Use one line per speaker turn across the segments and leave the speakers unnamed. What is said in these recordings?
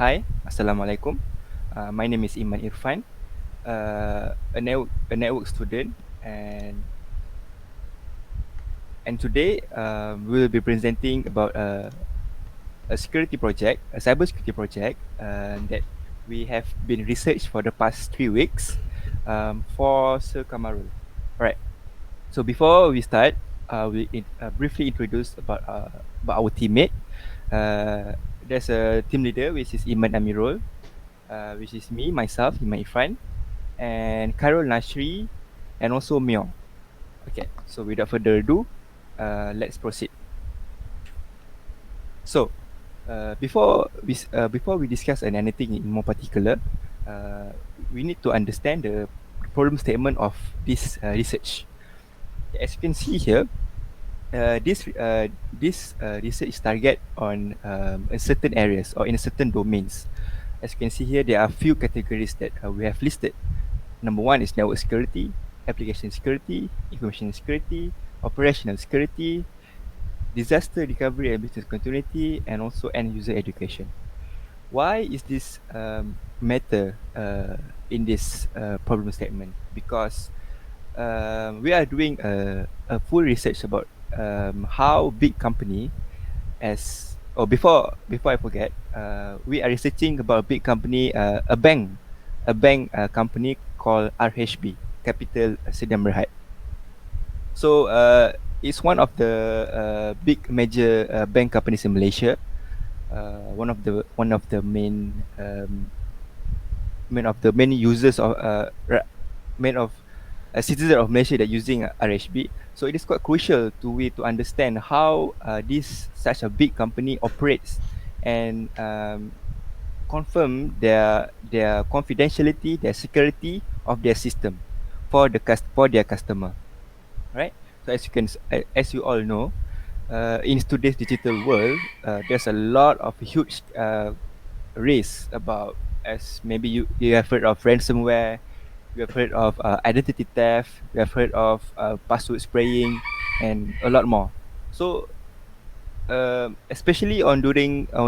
Hi, Assalamualaikum. My name is IMAN IRFAN, a network student, and today we will be presenting about a security project, a cybersecurity project that we have been researched for the past 3 weeks for Sir Kamarul. Right. So before we start, briefly introduce about our teammate. There's a team leader which is Iman Amirul, which is me, myself, Iman Ifan, and KHAIRUL NASHRI, and also MEOR. Okay, so without further ado, let's proceed. So, before we discuss on anything in more particular, uh, we need to understand the problem statement of this research. As you can see here, this research target on a certain areas or in certain domains. As you can see here, there are few categories that we have listed. Number one is network security, application security, information security, operational security, disaster recovery and business continuity, and also end user education. Why is this matter in this problem statement? Because we are doing a full research about how big company before I forget, we are researching about a big company, a bank company called RHB Capital Berhad. So it's one of the big major bank companies in Malaysia. One of the main users of main of citizens of Malaysia that using RHB. So it is quite crucial to understand how this such a big company operates and confirm their confidentiality, their security of their system for their customer, right? So as you all know, in today's digital world, there's a lot of huge risk about, as maybe you have heard of ransomware, you have heard of identity theft, you have heard of password spraying, and a lot more. So especially on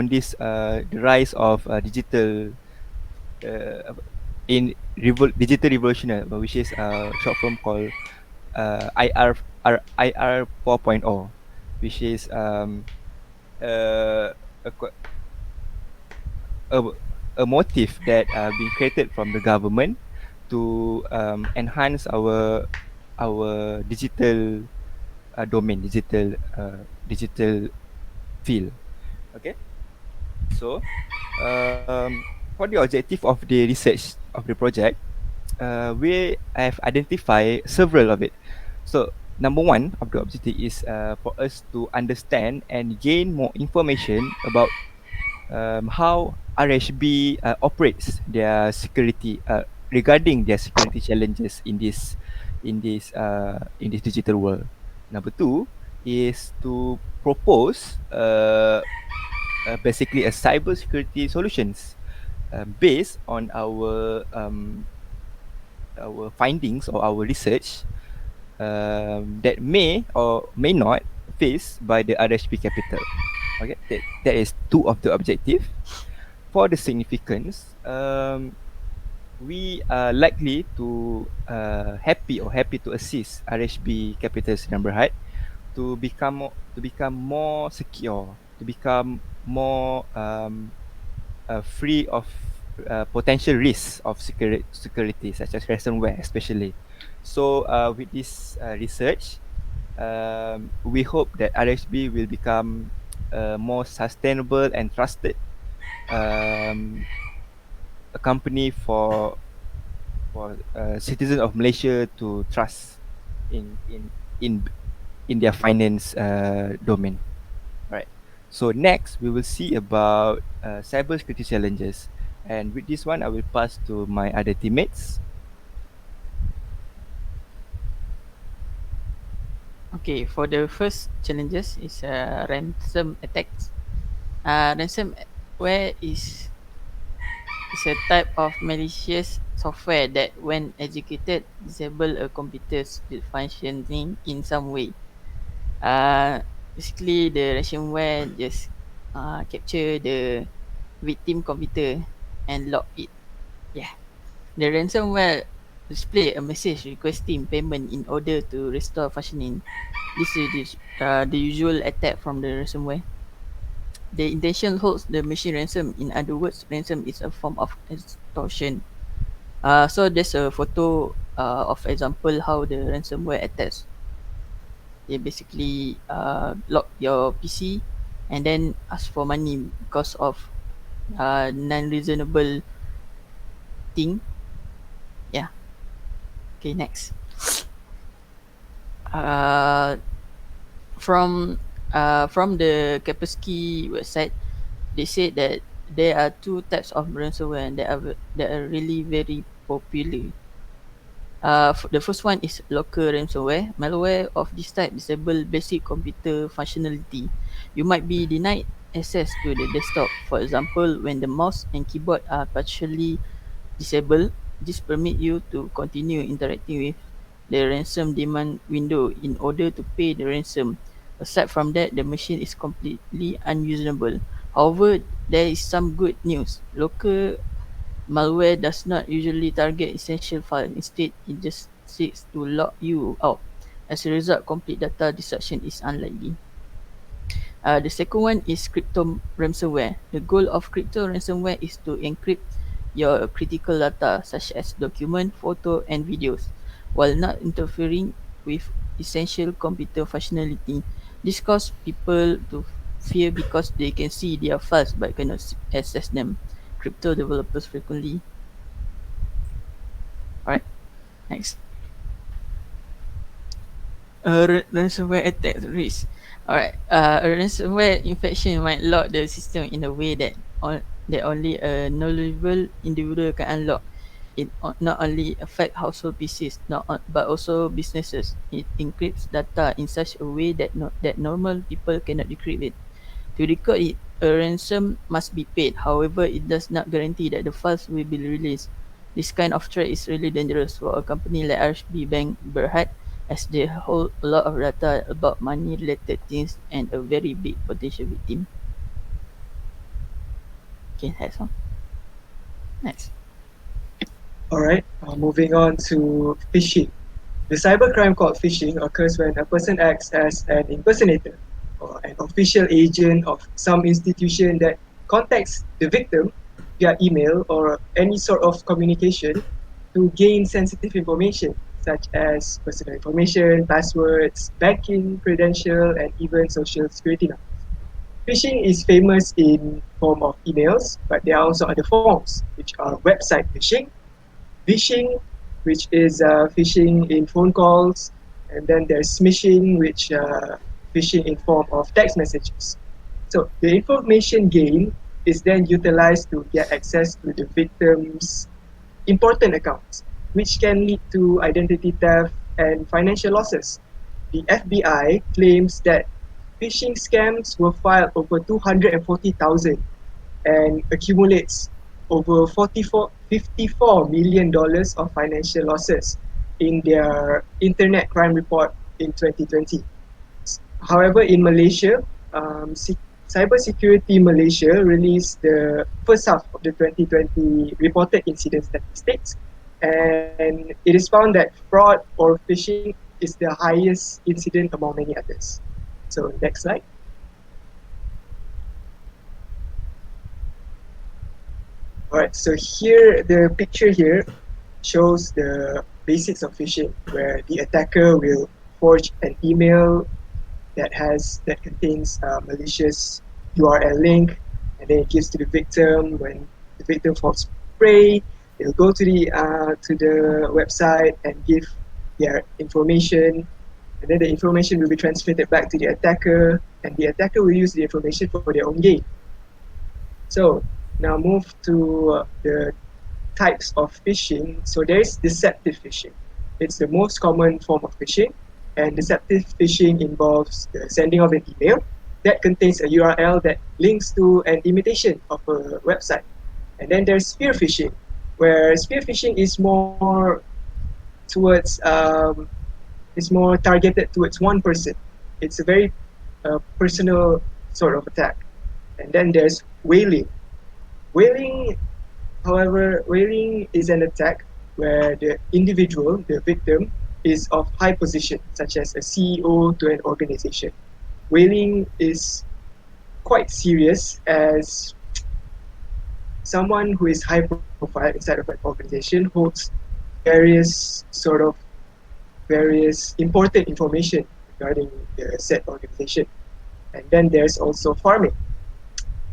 this the rise of uh, digital revolution, which is short form called IR 4.0, which is uh, a, qu- a, a motive that been created from the government to enhance our digital domain, digital field. Okay, so for the objective of the research of the project, we have identified several of it. So number one of the objective is for us to understand and gain more information about how RHB operates their security, regarding their security challenges in this digital world. Number two is to propose basically a cyber security solutions based on our findings or our research that may or may not faced by the RHB Capital. Okay, that is two of the objective. For the significance, we are likely to happy to assist RHB Capital Berhad to become more secure, to become more free of potential risks of security such as ransomware especially. So with this research, we hope that RHB will become more sustainable and trusted um, a company for citizens of Malaysia to trust in in in in their finance domain. Right. So next we will see about cybersecurity challenges, and with this one I will pass to my other teammates.
Okay, for the first challenges is ransom attacks. Ransomware is a type of malicious software that, when executed, disable a computer's functioning in some way. Basically, the ransomware just capture the victim computer and lock it. Yeah. The ransomware display a message requesting payment in order to restore functioning. This is the usual attack from the ransomware. The intention holds the machine ransom. In other words, ransom is a form of extortion. So there's a photo of example how the ransomware attacks. They basically lock your PC and then ask for money because of non-reasonable thing. Yeah. Okay, next. Uh, from the Kaspersky website, they said that there are two types of ransomware that are really very popular. The first one is local ransomware. Malware of this type disable basic computer functionality. You might be denied access to the desktop. For example, when the mouse and keyboard are partially disabled, this permit you to continue interacting with the ransom demand window in order to pay the ransom. Aside from that, the machine is completely unusable. However, there is some good news. Local malware does not usually target essential files. Instead, it just seeks to lock you out. As a result, complete data destruction is unlikely. The second one is crypto ransomware. The goal of crypto ransomware is to encrypt your critical data, such as document, photo, and videos, while not interfering with essential computer functionality. This causes people to fear because they can see their files but cannot access them. Crypto developers frequently. Alright, next. Ransomware attack risk. Alright, a ransomware infection might lock the system in a way that only a knowledgeable individual can unlock. It not only affect household PCs, but also businesses. It encrypts data in such a way that normal people cannot decrypt it. To record it, a ransom must be paid. However, it does not guarantee that the files will be released. This kind of threat is really dangerous for a company like RHB Bank Berhad, as they hold a lot of data about money-related things and a very big potential victim. Okay, that's all. Next.
Alright, moving on to phishing. The cybercrime called phishing occurs when a person acts as an impersonator or an official agent of some institution that contacts the victim via email or any sort of communication to gain sensitive information such as personal information, passwords, banking credential, and even social security numbers. Phishing is famous in form of emails, but there are also other forms, which are website phishing, phishing, which is phishing in phone calls, and then there's smishing, which phishing in form of text messages. So the information gained is then utilized to get access to the victim's important accounts, which can lead to identity theft and financial losses. The FBI claims that phishing scams were filed over 240,000 and accumulates over $54 million of financial losses in their internet crime report in 2020. However, in Malaysia, Cybersecurity Malaysia released the first half of the 2020 reported incident statistics, and it is found that fraud or phishing is the highest incident among many others. So next slide. Alright, so here the picture here shows the basics of phishing, where the attacker will forge an email that contains a malicious URL link, and then it gives to the victim. When the victim falls prey, they'll go to the website and give their information, and then the information will be transmitted back to the attacker, and the attacker will use the information for their own gain. So now move to the types of phishing. So there is deceptive phishing. It's the most common form of phishing, and deceptive phishing involves the sending of an email that contains a URL that links to an imitation of a website. And then there's spear phishing, where spear phishing is more towards is more targeted towards one person. It's a very personal sort of attack. And then there's whaling, Whaling, however, whaling is an attack where the individual, the victim, is of high position, such as a CEO to an organization. Whaling is quite serious as someone who is high profile inside of an organization holds various various important information regarding the said organization. And then there's also farming.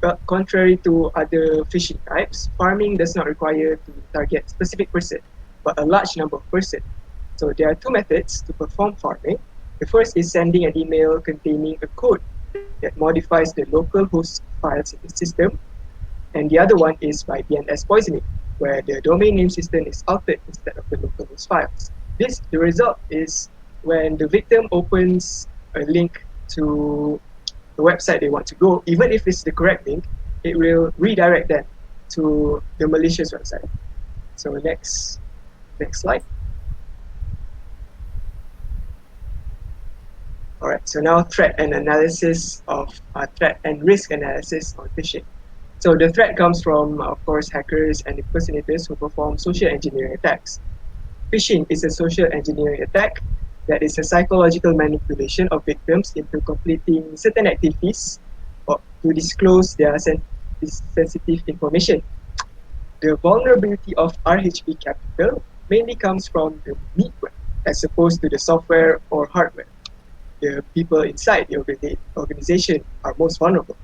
But contrary to other fishing types, farming does not require to target specific person, but a large number of person. So there are two methods to perform farming. The first is sending an email containing a code that modifies the local host files in the system, and the other one is by DNS poisoning, where the domain name system is altered instead of the local host files. The result is when the victim opens a link to the website they want to go, even if it's the correct link, it will redirect them to the malicious website. So next slide. All right, so now threat and risk analysis on phishing. So the threat comes from, of course, hackers and impersonators who perform social engineering attacks. Phishing is a social engineering attack that is a psychological manipulation of victims into completing certain activities or to disclose their sensitive information. The vulnerability of RHB Capital mainly comes from the network as opposed to the software or hardware. The people inside the organization are most vulnerable.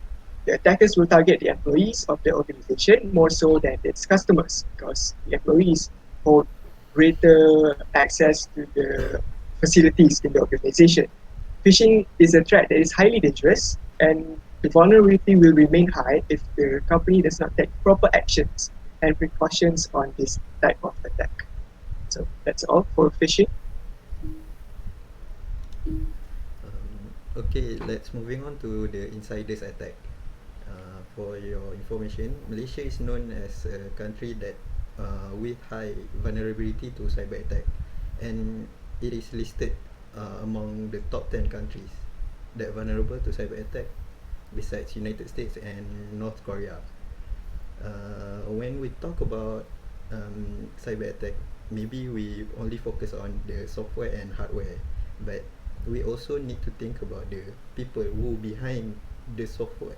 The attackers will target the employees of the organization more so than its customers because the employees hold greater access to the facilities in the organization. Phishing is a threat that is highly dangerous, and the vulnerability will remain high if the company does not take proper actions and precautions on this type of attack. So that's all for phishing.
Okay, let's moving on to the insiders attack. For your information, Malaysia is known as a country that with high vulnerability to cyber attack, and it is listed among the top 10 countries that vulnerable to cyber attack, besides United States and North Korea. When we talk about cyber attack, maybe we only focus on the software and hardware, but we also need to think about the people who behind the software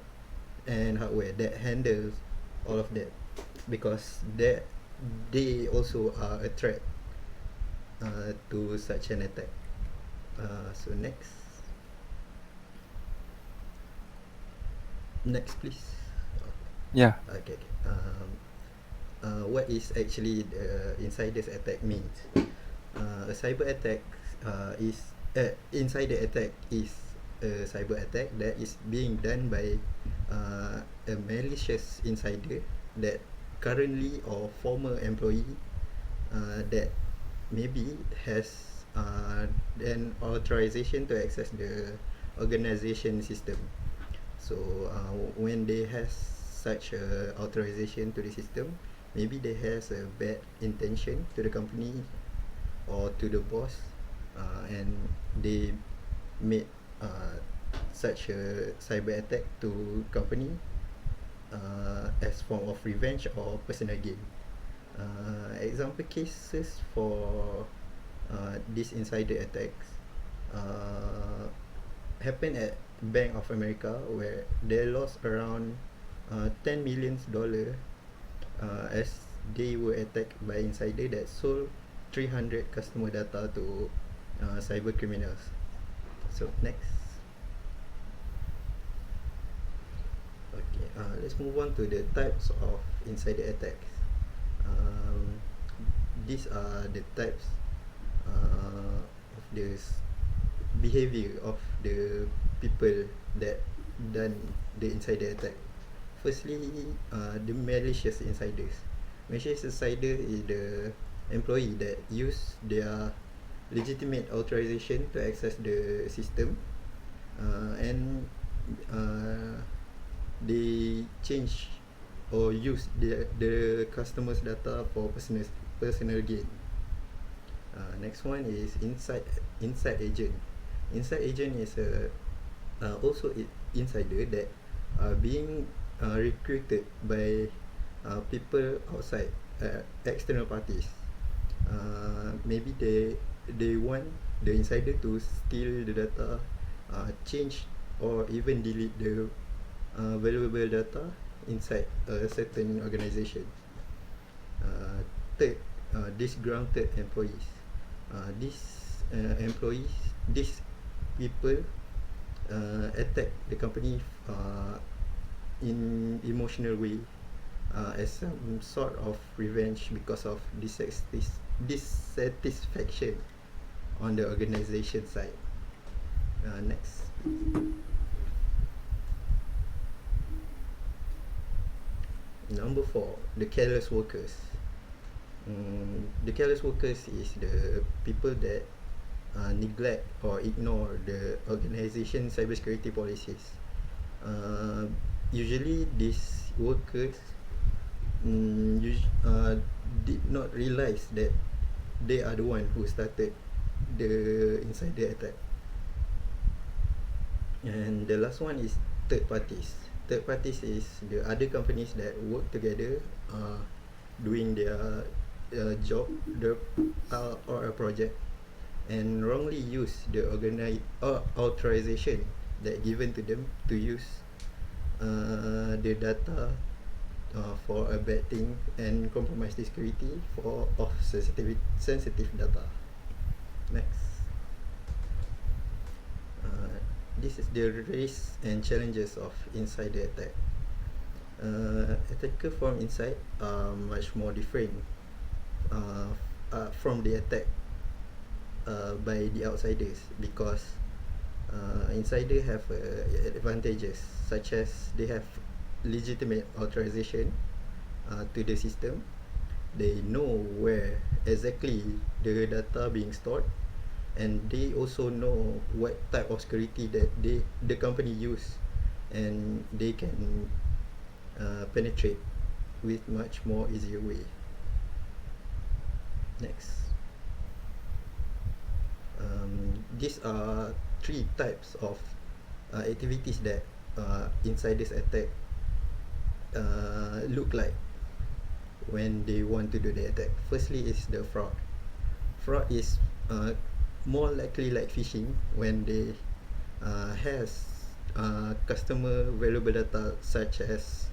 and hardware that handles all of that, because they also are a threat to such an attack. So next please.
Yeah.
Okay. What is actually the insiders attack means? A cyber attack is insider attack is a cyber attack that is being done by a malicious insider that currently or former employee that maybe has an authorization to access the organization system. So when they has such a authorization to the system, maybe they has a bad intention to the company or to the boss, and they made such a cyber attack to company as form of revenge or personal gain. Example cases for these insider attacks happen at Bank of America, where they lost around $10 million as they were attacked by insider that sold 300 customer data to cyber criminals. So next. Okay, let's move on to the types of insider attacks. These are the types of the behavior of the people that done the insider attack. Firstly, the malicious insiders. Malicious insider is the employee that use their legitimate authorization to access the system, and they change or use the customer's data for personal gain. Next one is inside agent. Inside agent is also insider that are being recruited by people outside, external parties. Maybe they want the insider to steal the data, change or even delete the valuable data inside a certain organization. Third, disgruntled employees. These these people attack the company in emotional way, as some sort of revenge because of dissatisfaction on the organization side. Next. Number 4, the careless workers. The careless workers is the people that neglect or ignore the organization cybersecurity policies. Usually these workers did not realize that they are the one who started the insider attack. And the last one is third parties. Third parties is the other companies that work together, doing their job, or a project, and wrongly use the authorization that given to them to use the data for a bad thing and compromise the security of sensitive data. Next. This is the risks and challenges of insider attack. Attacker from inside are much more different from the attack by the outsiders, because insider have advantages such as they have legitimate authorization to the system. They know where exactly the data being stored, and they also know what type of security that the company use, and they can penetrate with much more easier way. Next. These are 3 types of activities that insiders attack look like when they want to do the attack. Firstly is the fraud. Fraud is more likely like phishing, when they has customer valuable data such as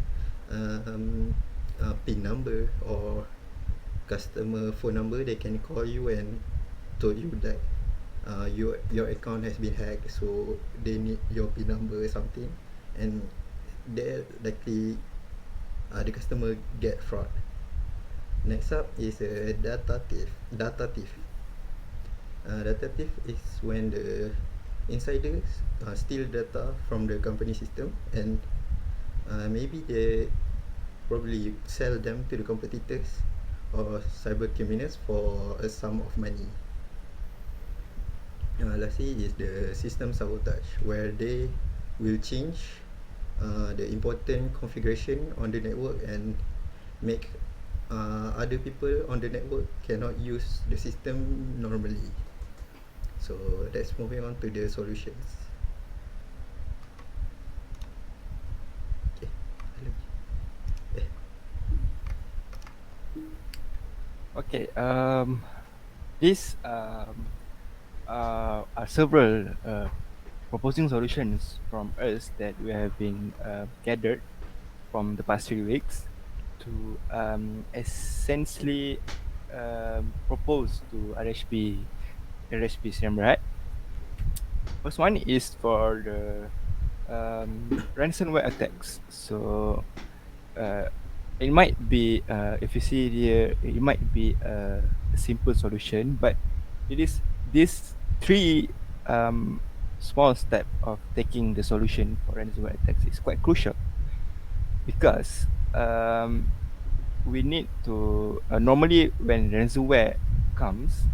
PIN number or customer phone number. They can call you and told you that your account has been hacked, so they need your PIN number or something, and they likely the customer get fraud. Next up is a data thief. Data thief is when the insiders steal data from the company system, and maybe they probably sell them to the competitors or cyber criminals for a sum of money. Lastly is the system sabotage, where they will change the important configuration on the network and make other people on the network cannot use the system normally. So let's moving on to the solutions.
Okay. These are several proposing solutions from us that we have been gathered from the past 3 weeks to essentially propose to RHB Berhad. First one is for the ransomware attacks. So it might be, if you see here, it might be a simple solution, but it is these 3 small step of taking the solution for ransomware attacks is quite crucial, because we need to normally when ransomware comes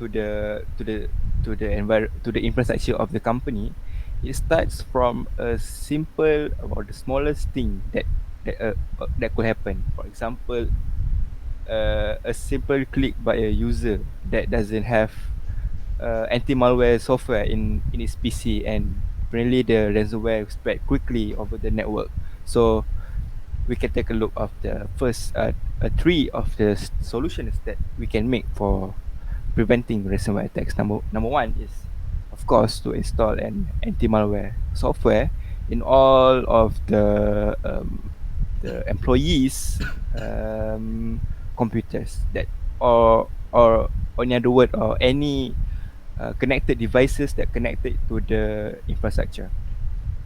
to the infrastructure of the company, it starts from a simple or the smallest thing that could happen. For example, a simple click by a user that doesn't have anti-malware software in its PC, and apparently the ransomware spread quickly over the network. So we can take a look of the first three of the solutions that we can make for preventing ransomware attacks. Number one is, of course, to install an anti-malware software in all of the employees' computers, that or in other word, or any connected devices that connected to the infrastructure.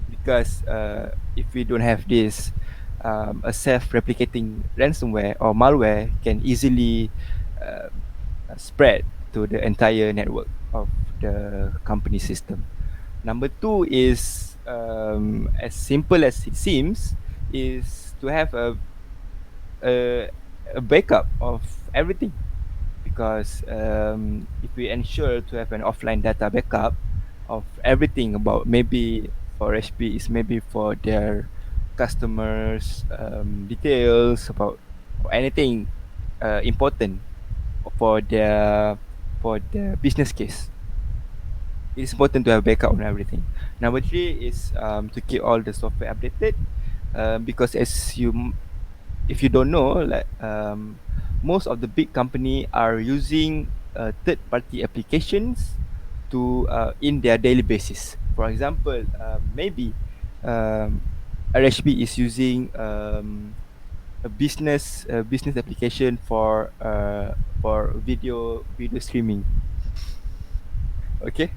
Because if we don't have this, a self-replicating ransomware or malware can easily spread to the entire network of the company system. Number two is, as simple as it seems, is to have a, a backup of everything. Because if we ensure to have an offline data backup of everything, about maybe for HP is maybe for their customers details, about or anything important for the business case, it's important to have backup on everything. Number three is to keep all the software updated, because if you don't know, like most of the big company are using third party applications to in their daily basis. For example, maybe um, RHB is using a business application for video streaming. Okay.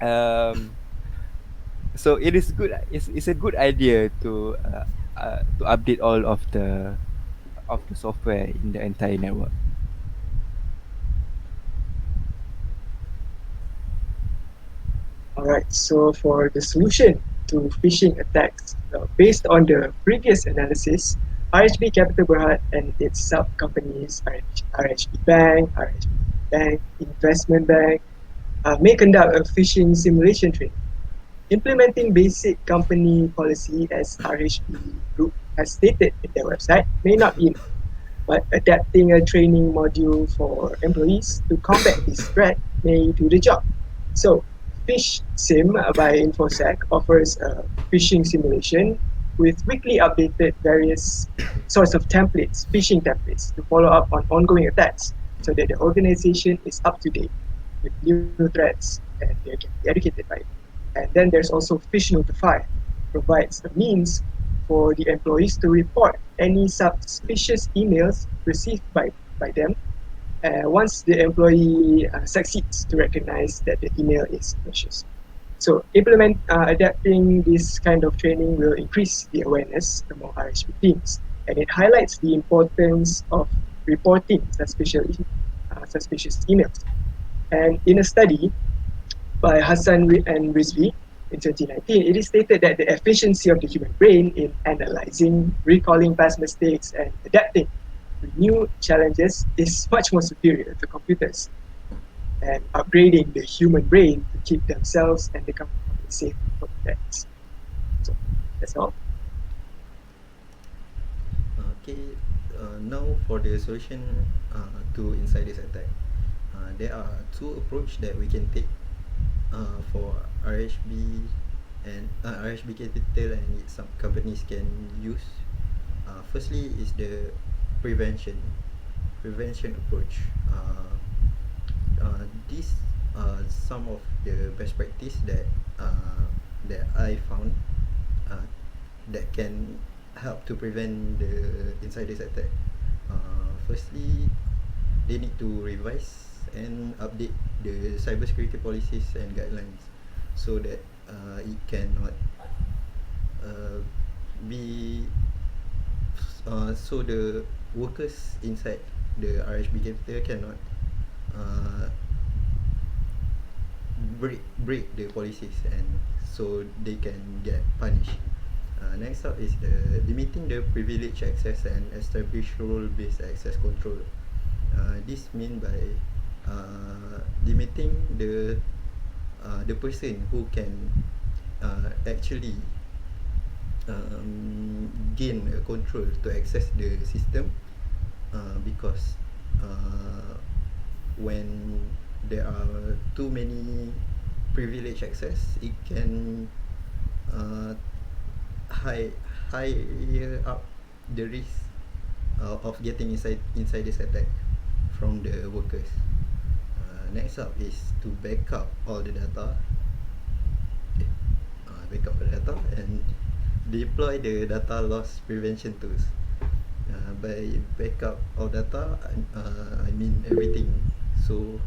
um so it is good, it's a good idea to update all of the software in the entire network.
Alright, so for the solution to phishing attacks, based on the previous analysis, RHB Capital Berhad and its sub companies, RHB Bank, RHB Bank, Investment Bank, may conduct a phishing simulation training. Implementing basic company policy, as RHB Group has stated in their website, may not be enough, but adapting a training module for employees to combat this threat may do the job. So, Fish Sim by InfoSec offers a phishing simulation with weekly updated various sorts of templates, phishing templates, to follow up on ongoing attacks so that the organization is up to date with new threats and they can be educated by it. And then there's also Fish Notify, provides a means for the employees to report any suspicious emails received by them once the employee succeeds to recognize that the email is malicious. So adapting this kind of training will increase the awareness among RHP teams, and it highlights the importance of reporting suspicious emails. And in a study by Hassan and Rizvi in 2019, it is stated that the efficiency of the human brain in analyzing, recalling past mistakes, and adapting to new challenges is much more superior to computers. And upgrading the human brain to keep themselves and the company safe from attacks. So that's all.
Okay, now for the solution to insiders attack. There are two approach that we can take for RHB and RHB Capital and its some companies can use. Firstly is the prevention approach. These are some of the best practice that I found that can help to prevent the insiders attack. Firstly, they need to revise and update the cybersecurity policies and guidelines so that it cannot be so the workers inside the RHB Capital cannot break the policies, and so they can get punished. Next up is the limiting the privilege access and establish role-based access control. This mean by limiting the person who can actually gain a control to access the system, because when there are too many privilege access, it can higher up the risk of getting inside this attack from the workers. Next up is to back up all the data. Back up the data and deploy the data loss prevention tools. By backup all data, I mean everything. So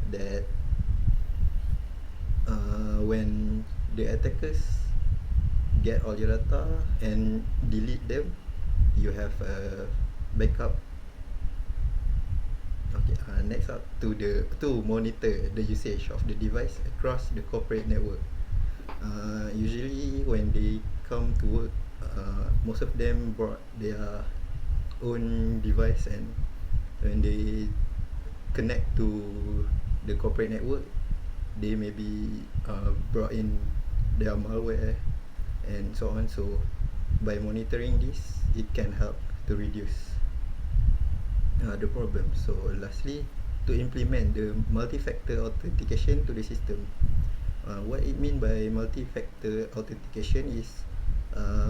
that when the attackers get all your data and delete them, you have a backup. Okay, next up to monitor the usage of the device across the corporate network. Usually when they come to work, most of them brought their own device, and when they connect to the corporate network, they maybe brought in their malware and so on. So by monitoring this, it can help to reduce the problem. So lastly, to implement the multi-factor authentication to the system. What it mean by multi-factor authentication is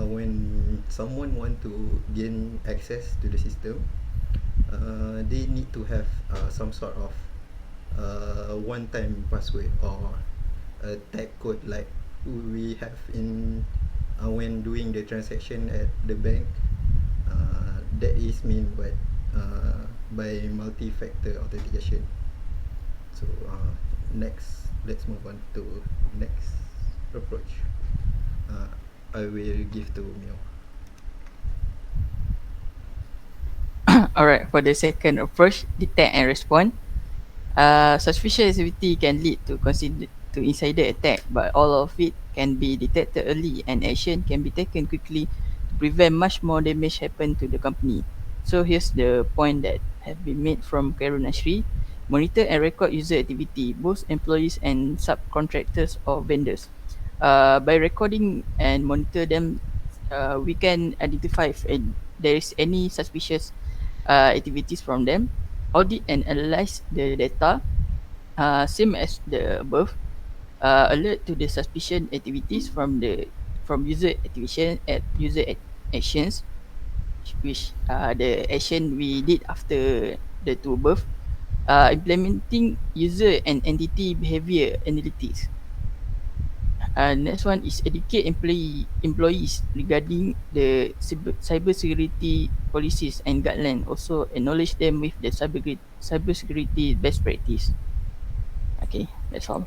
when someone want to gain access to the system, they need to have some sort of one-time password or a tag code like we have in when doing the transaction at the bank. That is mean by multi-factor authentication. So next, let's move on to next approach. I will give to MEOR.
Alright, for the second approach, detect and respond. Suspicious activity can lead to insider attack, but all of it can be detected early and action can be taken quickly to prevent much more damage happen to the company. So here's the point that have been made from KHAIRUL NASHRI. Monitor and record user activity, both employees and subcontractors or vendors. By recording and monitor them, we can identify if there is any suspicious activities from them, audit and analyze the data, same as the above, alert to the suspicion activities from user actions, which the action we did after the two above, implementing user and entity behavior analytics. Next one is educate employees regarding the cyber security policies and guidelines. Also acknowledge them with the cyber security best practice. Okay, that's all.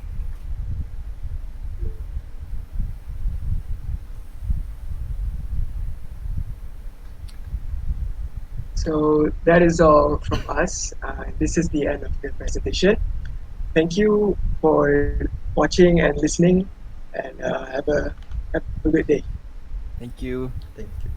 So that is all from us. This is the end of the presentation. Thank you for watching and listening, and have a good day.
Thank you.
Thank you.